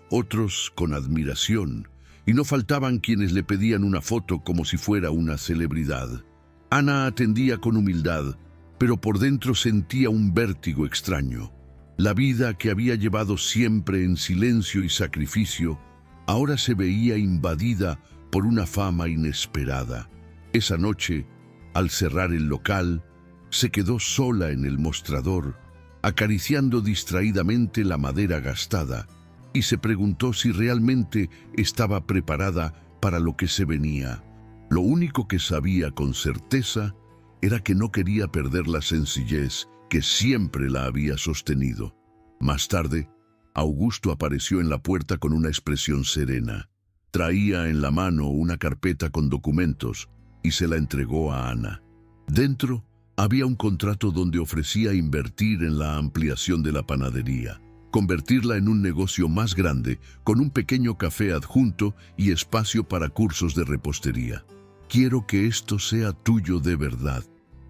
otros con admiración, y no faltaban quienes le pedían una foto como si fuera una celebridad. Ana atendía con humildad, pero por dentro sentía un vértigo extraño. La vida que había llevado siempre en silencio y sacrificio, ahora se veía invadida por una fama inesperada. Esa noche, al cerrar el local, se quedó sola en el mostrador, acariciando distraídamente la madera gastada, y se preguntó si realmente estaba preparada para lo que se venía. Lo único que sabía con certeza era que no quería perder la sencillez que siempre la había sostenido. Más tarde, Augusto apareció en la puerta con una expresión serena. Traía en la mano una carpeta con documentos y se la entregó a Ana. Dentro había un contrato donde ofrecía invertir en la ampliación de la panadería, convertirla en un negocio más grande, con un pequeño café adjunto y espacio para cursos de repostería. «Quiero que esto sea tuyo de verdad»,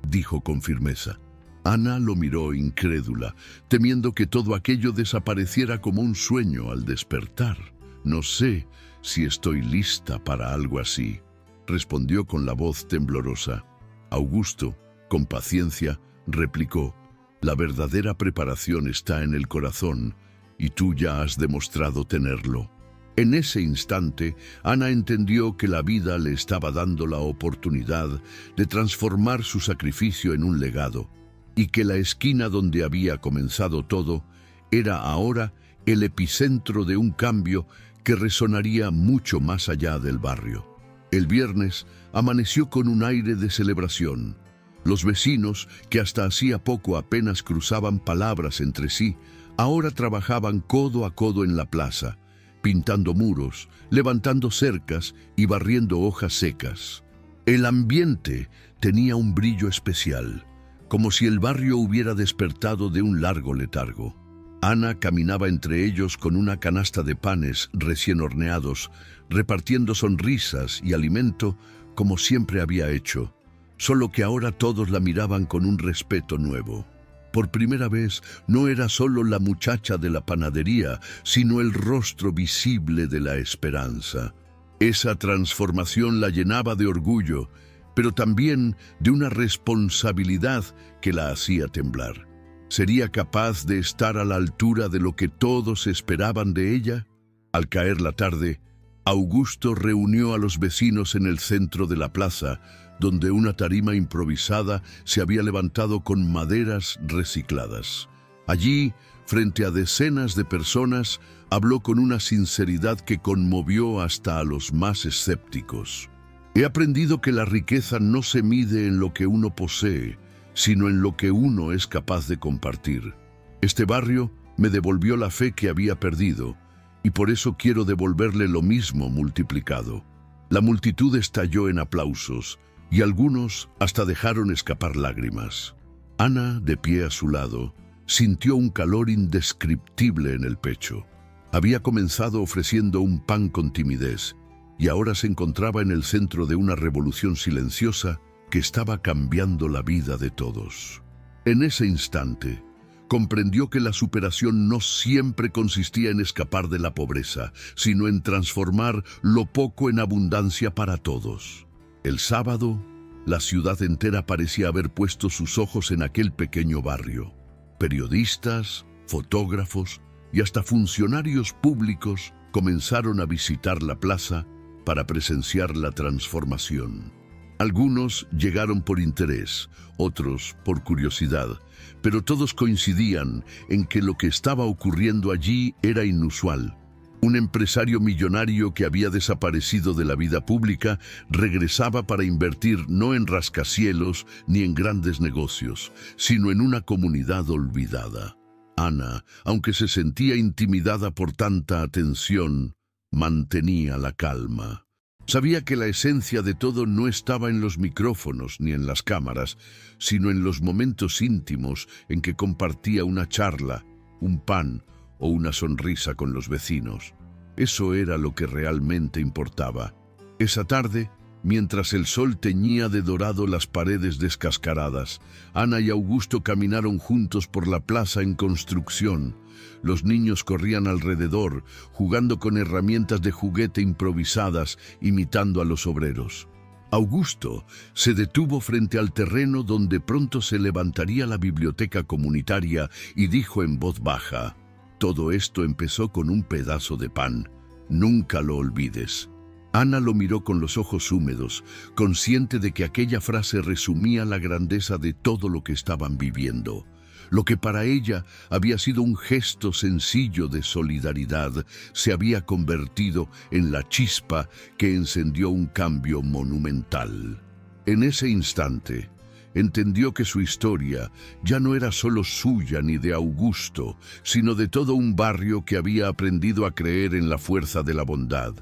dijo con firmeza. Ana lo miró incrédula, temiendo que todo aquello desapareciera como un sueño al despertar. «No sé si estoy lista para algo así», respondió con la voz temblorosa. Augusto, con paciencia, replicó: «La verdadera preparación está en el corazón, y tú ya has demostrado tenerlo». En ese instante, Ana entendió que la vida le estaba dando la oportunidad de transformar su sacrificio en un legado, y que la esquina donde había comenzado todo era ahora el epicentro de un cambio que resonaría mucho más allá del barrio. El viernes amaneció con un aire de celebración. Los vecinos, que hasta hacía poco apenas cruzaban palabras entre sí, ahora trabajaban codo a codo en la plaza, pintando muros, levantando cercas y barriendo hojas secas. El ambiente tenía un brillo especial, como si el barrio hubiera despertado de un largo letargo. Ana caminaba entre ellos con una canasta de panes recién horneados, repartiendo sonrisas y alimento como siempre había hecho, solo que ahora todos la miraban con un respeto nuevo. Por primera vez no era solo la muchacha de la panadería, sino el rostro visible de la esperanza. Esa transformación la llenaba de orgullo, pero también de una responsabilidad que la hacía temblar. ¿Sería capaz de estar a la altura de lo que todos esperaban de ella? Al caer la tarde, Augusto reunió a los vecinos en el centro de la plaza, donde una tarima improvisada se había levantado con maderas recicladas. Allí, frente a decenas de personas, habló con una sinceridad que conmovió hasta a los más escépticos. «He aprendido que la riqueza no se mide en lo que uno posee, sino en lo que uno es capaz de compartir. Este barrio me devolvió la fe que había perdido, y por eso quiero devolverle lo mismo multiplicado». La multitud estalló en aplausos, y algunos hasta dejaron escapar lágrimas. Ana, de pie a su lado, sintió un calor indescriptible en el pecho. Había comenzado ofreciendo un pan con timidez, y ahora se encontraba en el centro de una revolución silenciosa que estaba cambiando la vida de todos. En ese instante, comprendió que la superación no siempre consistía en escapar de la pobreza, sino en transformar lo poco en abundancia para todos. El sábado, la ciudad entera parecía haber puesto sus ojos en aquel pequeño barrio. Periodistas, fotógrafos y hasta funcionarios públicos comenzaron a visitar la plaza para presenciar la transformación. Algunos llegaron por interés, otros por curiosidad, pero todos coincidían en que lo que estaba ocurriendo allí era inusual. Un empresario millonario que había desaparecido de la vida pública regresaba para invertir no en rascacielos ni en grandes negocios, sino en una comunidad olvidada. Ana, aunque se sentía intimidada por tanta atención, mantenía la calma. Sabía que la esencia de todo no estaba en los micrófonos ni en las cámaras, sino en los momentos íntimos en que compartía una charla, un pan o una sonrisa con los vecinos. Eso era lo que realmente importaba. Esa tarde, mientras el sol teñía de dorado las paredes descascaradas, Ana y Augusto caminaron juntos por la plaza en construcción. Los niños corrían alrededor, jugando con herramientas de juguete improvisadas, imitando a los obreros. Augusto se detuvo frente al terreno donde pronto se levantaría la biblioteca comunitaria y dijo en voz baja: «Todo esto empezó con un pedazo de pan. Nunca lo olvides». Ana lo miró con los ojos húmedos, consciente de que aquella frase resumía la grandeza de todo lo que estaban viviendo. Lo que para ella había sido un gesto sencillo de solidaridad se había convertido en la chispa que encendió un cambio monumental. En ese instante, entendió que su historia ya no era solo suya ni de Augusto, sino de todo un barrio que había aprendido a creer en la fuerza de la bondad.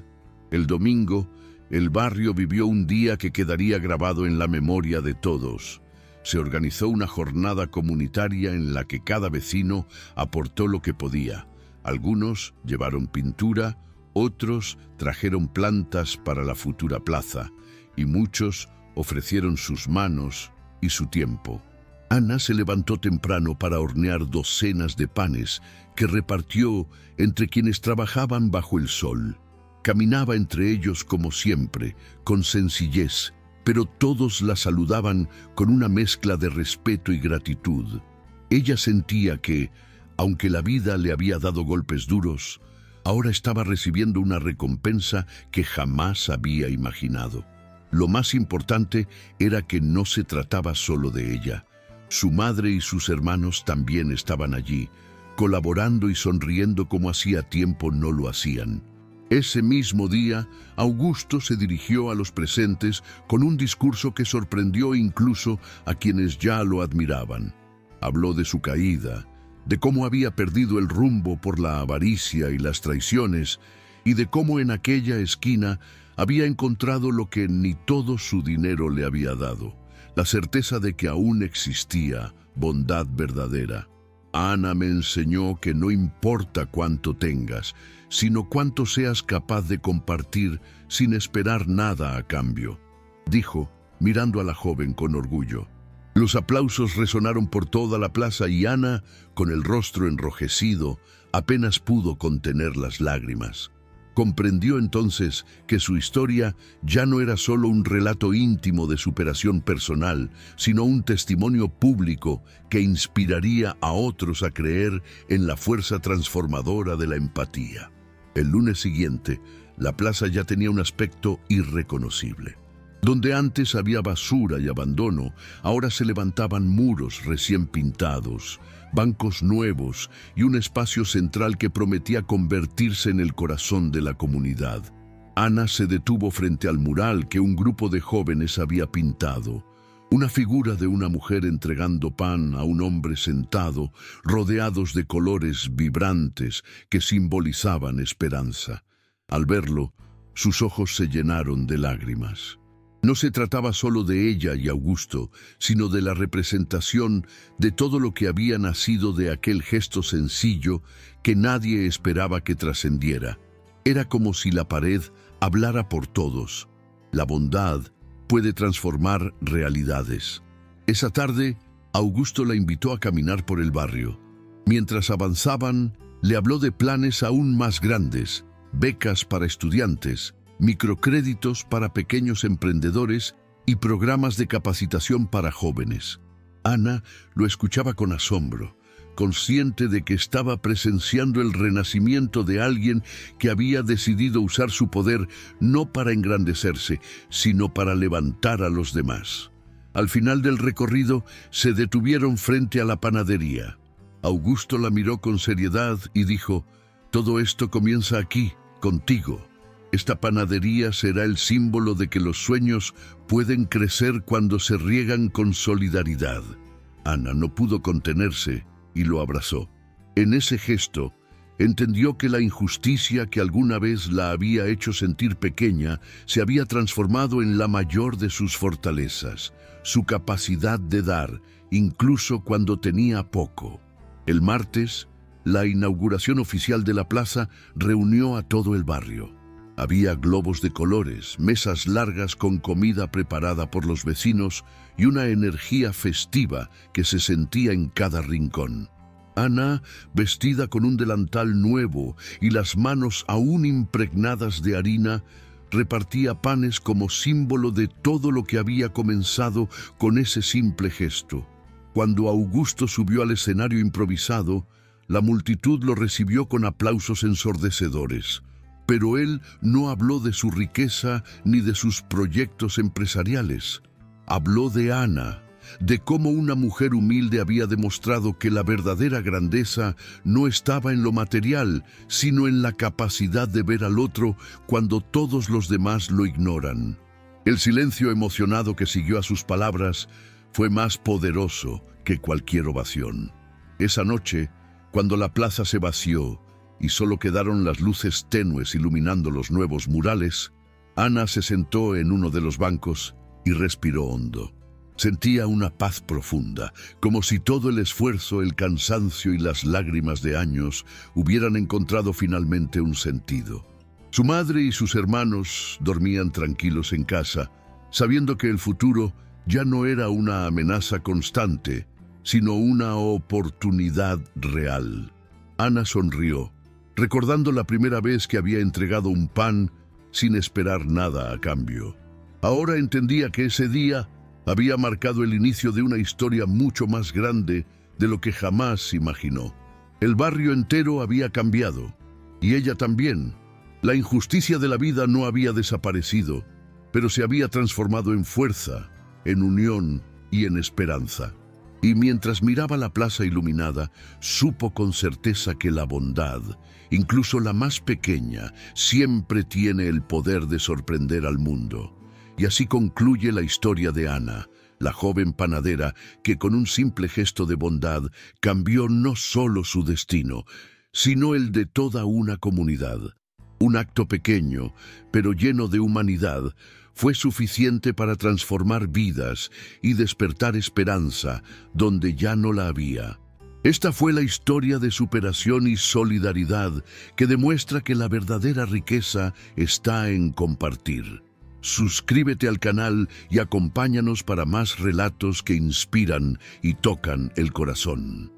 El domingo, el barrio vivió un día que quedaría grabado en la memoria de todos. Se organizó una jornada comunitaria en la que cada vecino aportó lo que podía. Algunos llevaron pintura, otros trajeron plantas para la futura plaza, y muchos ofrecieron sus manos y su tiempo. Ana se levantó temprano para hornear docenas de panes que repartió entre quienes trabajaban bajo el sol. Caminaba entre ellos como siempre, con sencillez, pero todos la saludaban con una mezcla de respeto y gratitud. Ella sentía que, aunque la vida le había dado golpes duros, ahora estaba recibiendo una recompensa que jamás había imaginado. Lo más importante era que no se trataba solo de ella. Su madre y sus hermanos también estaban allí, colaborando y sonriendo como hacía tiempo no lo hacían. Ese mismo día, Augusto se dirigió a los presentes con un discurso que sorprendió incluso a quienes ya lo admiraban. Habló de su caída, de cómo había perdido el rumbo por la avaricia y las traiciones, y de cómo en aquella esquina había encontrado lo que ni todo su dinero le había dado: la certeza de que aún existía bondad verdadera. Ana me enseñó que no importa cuánto tengas, sino cuánto seas capaz de compartir sin esperar nada a cambio, dijo, mirando a la joven con orgullo. Los aplausos resonaron por toda la plaza y Ana, con el rostro enrojecido, apenas pudo contener las lágrimas. Comprendió entonces que su historia ya no era solo un relato íntimo de superación personal, sino un testimonio público que inspiraría a otros a creer en la fuerza transformadora de la empatía. El lunes siguiente, la plaza ya tenía un aspecto irreconocible. Donde antes había basura y abandono, ahora se levantaban muros recién pintados, bancos nuevos y un espacio central que prometía convertirse en el corazón de la comunidad. Ana se detuvo frente al mural que un grupo de jóvenes había pintado. Una figura de una mujer entregando pan a un hombre sentado, rodeados de colores vibrantes que simbolizaban esperanza. Al verlo, sus ojos se llenaron de lágrimas. No se trataba solo de ella y Augusto, sino de la representación de todo lo que había nacido de aquel gesto sencillo que nadie esperaba que trascendiera. Era como si la pared hablara por todos. La bondad puede transformar realidades. Esa tarde, Augusto la invitó a caminar por el barrio. Mientras avanzaban, le habló de planes aún más grandes: becas para estudiantes, microcréditos para pequeños emprendedores y programas de capacitación para jóvenes. Ana lo escuchaba con asombro, consciente de que estaba presenciando el renacimiento de alguien que había decidido usar su poder no para engrandecerse, sino para levantar a los demás. Al final del recorrido, se detuvieron frente a la panadería. Augusto la miró con seriedad y dijo: Todo esto comienza aquí, contigo. Esta panadería será el símbolo de que los sueños pueden crecer cuando se riegan con solidaridad. Ana no pudo contenerse y lo abrazó. En ese gesto, entendió que la injusticia que alguna vez la había hecho sentir pequeña se había transformado en la mayor de sus fortalezas, su capacidad de dar, incluso cuando tenía poco. El martes, la inauguración oficial de la plaza reunió a todo el barrio. Había globos de colores, mesas largas con comida preparada por los vecinos y una energía festiva que se sentía en cada rincón. Ana, vestida con un delantal nuevo y las manos aún impregnadas de harina, repartía panes como símbolo de todo lo que había comenzado con ese simple gesto. Cuando Augusto subió al escenario improvisado, la multitud lo recibió con aplausos ensordecedores. Pero él no habló de su riqueza ni de sus proyectos empresariales. Habló de Ana, de cómo una mujer humilde había demostrado que la verdadera grandeza no estaba en lo material, sino en la capacidad de ver al otro cuando todos los demás lo ignoran. El silencio emocionado que siguió a sus palabras fue más poderoso que cualquier ovación. Esa noche, cuando la plaza se vació y solo quedaron las luces tenues iluminando los nuevos murales, Ana se sentó en uno de los bancos y respiró hondo. Sentía una paz profunda, como si todo el esfuerzo, el cansancio y las lágrimas de años hubieran encontrado finalmente un sentido. Su madre y sus hermanos dormían tranquilos en casa, sabiendo que el futuro ya no era una amenaza constante, sino una oportunidad real. Ana sonrió, recordando la primera vez que había entregado un pan sin esperar nada a cambio. Ahora entendía que ese día había marcado el inicio de una historia mucho más grande de lo que jamás imaginó. El barrio entero había cambiado, y ella también. La injusticia de la vida no había desaparecido, pero se había transformado en fuerza, en unión y en esperanza. Y mientras miraba la plaza iluminada, supo con certeza que la bondad, incluso la más pequeña, siempre tiene el poder de sorprender al mundo. Y así concluye la historia de Ana, la joven panadera que con un simple gesto de bondad cambió no solo su destino, sino el de toda una comunidad. Un acto pequeño, pero lleno de humanidad, fue suficiente para transformar vidas y despertar esperanza donde ya no la había. Esta fue la historia de superación y solidaridad que demuestra que la verdadera riqueza está en compartir. Suscríbete al canal y acompáñanos para más relatos que inspiran y tocan el corazón.